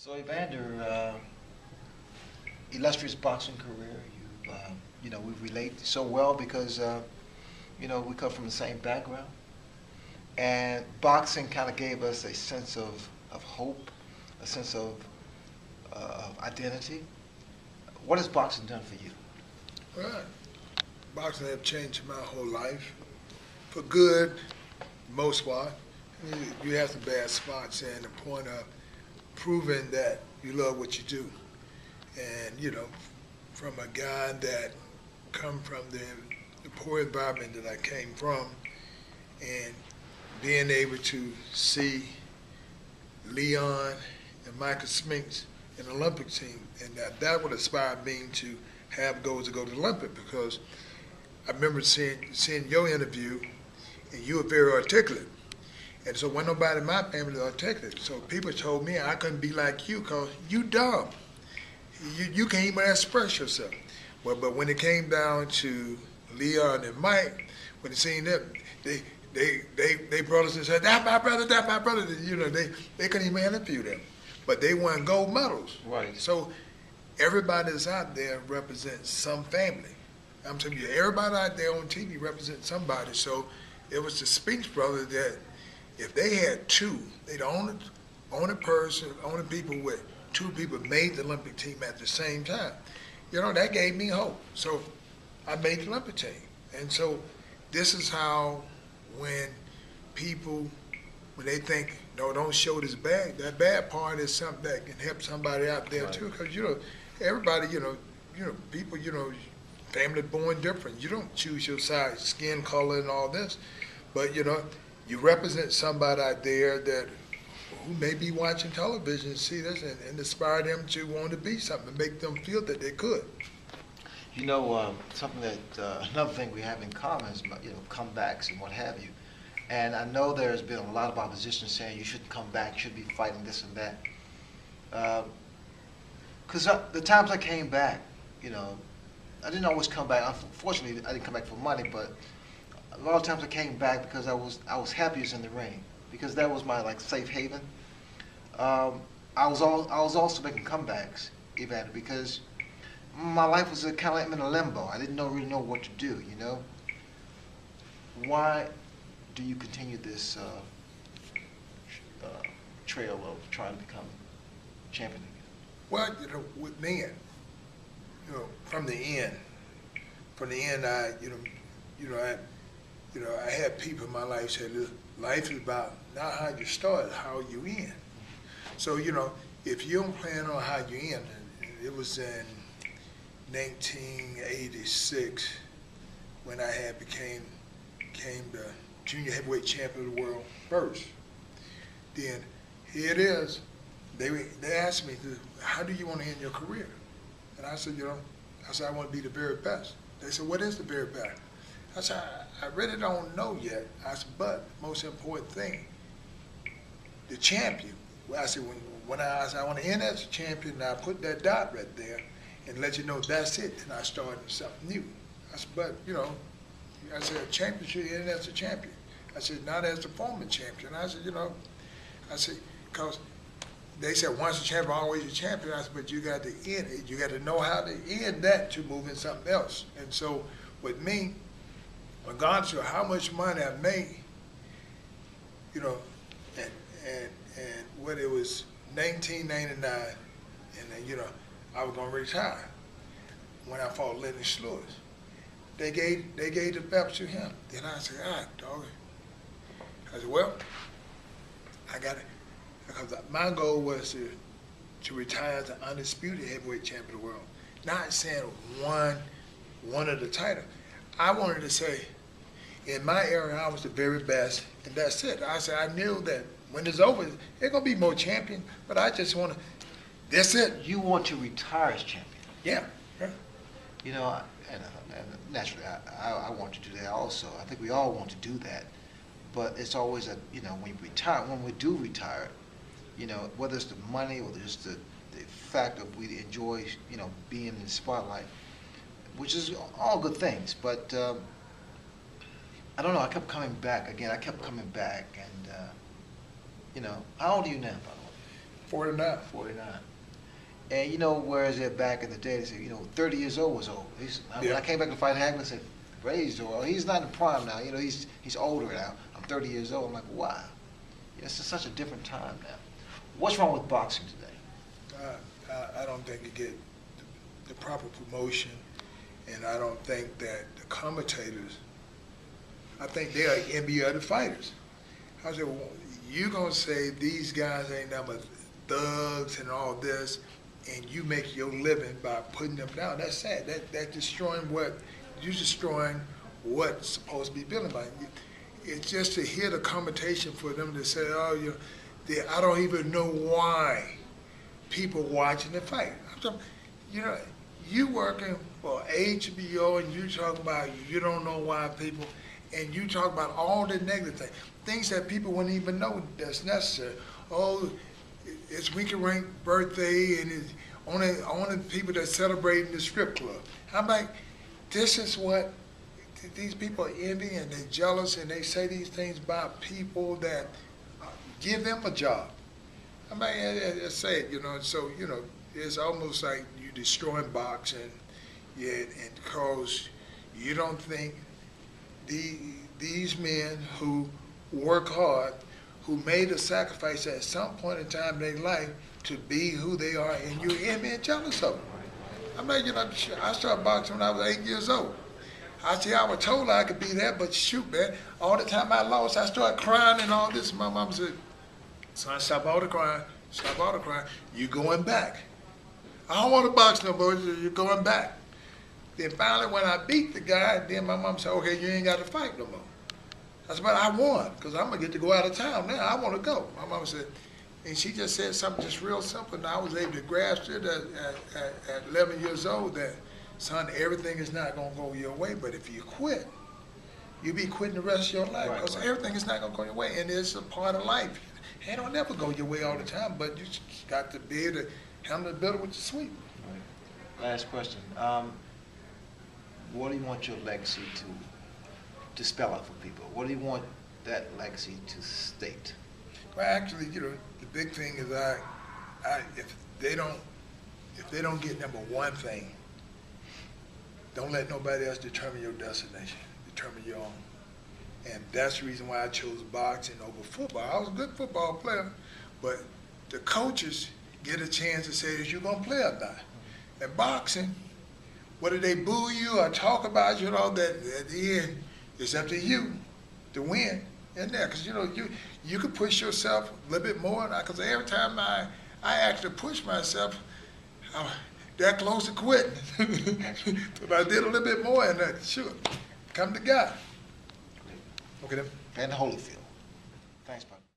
So Evander, illustrious boxing career. We relate so well because we come from the same background, and boxing kind of gave us a sense of hope, a sense of identity. What has boxing done for you? Well, boxing have changed my whole life for good, most part. You have some bad spots, and the point of proving that you love what you do. And from a guy that come from the poor environment that I came from, and being able to see Leon and Michael Spinks in the Olympic team, and that would inspire me to have goals to go to the Olympic, because I remember seeing your interview, and you were very articulate. And so when nobody in my family was articulate, so people told me I couldn't be like you because you dumb. You can't even express yourself. Well, but when it came down to Leon and Mike, when they seen them, they brothers and said, that's my brother, that's my brother. They couldn't even interview them. But they won gold medals. Right. So everybody that's out there represents some family. I'm telling you, everybody out there on TV represents somebody. So it was the Spinks brothers that, if they had two, they the only people with two people made the Olympic team at the same time. That gave me hope. So I made the Olympic team. And so this is how, when they think, no, don't show this bad, that bad part is something that can help somebody out there too. Because, everybody, people, family born different. You don't choose your size, skin color and all this. But, you represent somebody out there who may be watching television and see this and inspire them to want to be something, and make them feel that they could. Something that another thing we have in common is comebacks and what have you. And I know there's been a lot of opposition saying you shouldn't come back, you should be fighting this and that. Because the times I came back, I didn't always come back. Unfortunately, I didn't come back for money, but a lot of times I came back because I was happiest in the ring, because that was my safe haven. I was also making comebacks, Evander, because my life was kind of in a limbo. I didn't really know what to do. Why do you continue this trail of trying to become champion again? Well, with me, from the end, I had people in my life say, look, life is about not how you start, how you end. So, if you don't plan on how you end, it was in 1986 when I had became the junior heavyweight champion of the world first. Then here it is. They asked me, how do you want to end your career? And I said, I want to be the very best. They said, what is the very best? I said, I really don't know yet. I said, but most important thing, the champion. Well, I said, when I said I want to end as a champion, and I put that dot right there and let you know that's it, and I started something new. I said, but, I said, a champion should end as a champion. I said, not as the former champion. I said, because they said once a champion, always a champion. I said, but you got to end it. You got to know how to end that to move in something else. And so with me, regardless of how much money I made, and when it was 1999, and then, I was gonna retire when I fought Leonard Evander. They gave the belt to him. Then I said, dog. I said, well, I got it, because my goal was to retire as an undisputed heavyweight champion of the world. Not saying one of the title. I wanted to say, in my era, I was the very best, and that's it. I said, I knew that when it's over, there's going to be more champion, but I just want to, that's it. You want to retire as champion. Yeah. And naturally, I want to do that also. I think we all want to do that. But it's always when we do retire, whether it's the money or just the fact that we enjoy, being in the spotlight, which is all good things. But I don't know, I kept coming back again. I kept coming back, and how old are you now, by the way? 49. 49. And you know, whereas they're back in the day, they said, 30 years old was old. When I came back to fight Hagler, I said, Ray's old. He's not in prime now. He's older now. I'm 30 years old. I'm like, wow. It's just such a different time now. What's wrong with boxing today? I don't think you get the proper promotion, and I don't think that the commentators, I think they are envy of the fighters. I said, well, you gonna say these guys ain't nothing but thugs and all this, and you make your living by putting them down. That's sad. That's destroying you're destroying what's supposed to be building by. It's just to hear the commentation for them to say, oh, I don't even know why people watching the fight. I'm talking, you working for HBO and you talking about you don't know why people, and you talk about all the negative things that people wouldn't even know that's necessary. Oh, it's Winky Rink birthday and it's only people that celebrate in the strip club. I'm like, this is what these people are envy and they're jealous and they say these things about people that give them a job. I mean, it's sad, so, it's almost like you destroying boxing, and because you don't think these men who work hard, who made a sacrifice at some point in time in their life to be who they are, and you're envy and jealous of them. I mean, I started boxing when I was 8 years old. I was told I could be that, but shoot, man, all the time I lost, I started crying and all this. My mom said, son, stop all the crying, stop all the crying. You're going back. I don't want to box no more, you're going back. Then finally, when I beat the guy, then my mom said, okay, you ain't got to fight no more. I said, but I won, because I'm going to get to go out of town now. I want to go. My mom said, and she just said something just real simple, and I was able to grasp it at 11 years old that, son, everything is not going to go your way, but if you quit, you'll be quitting the rest of your life, because everything is not going to go your way, and it's a part of life. It don't never go your way all the time, but you just got to be able to handle the bitter with the sweet. Right. Last question. What do you want your legacy to spell out for people? What do you want that legacy to state? Well, actually, the big thing is if they don't get number one thing, don't let nobody else determine your destination. Determine your own. And that's the reason why I chose boxing over football. I was a good football player, but the coaches get a chance to say, is you going to play or not? And boxing, whether they boo you or talk about you, that at the end, it's up to you to win in there. Because, you can push yourself a little bit more. Because every time I actually push myself, I'm that close to quitting. If I did a little bit more, and sure, come to God. Okay then. And Holyfield. Thanks, Bob.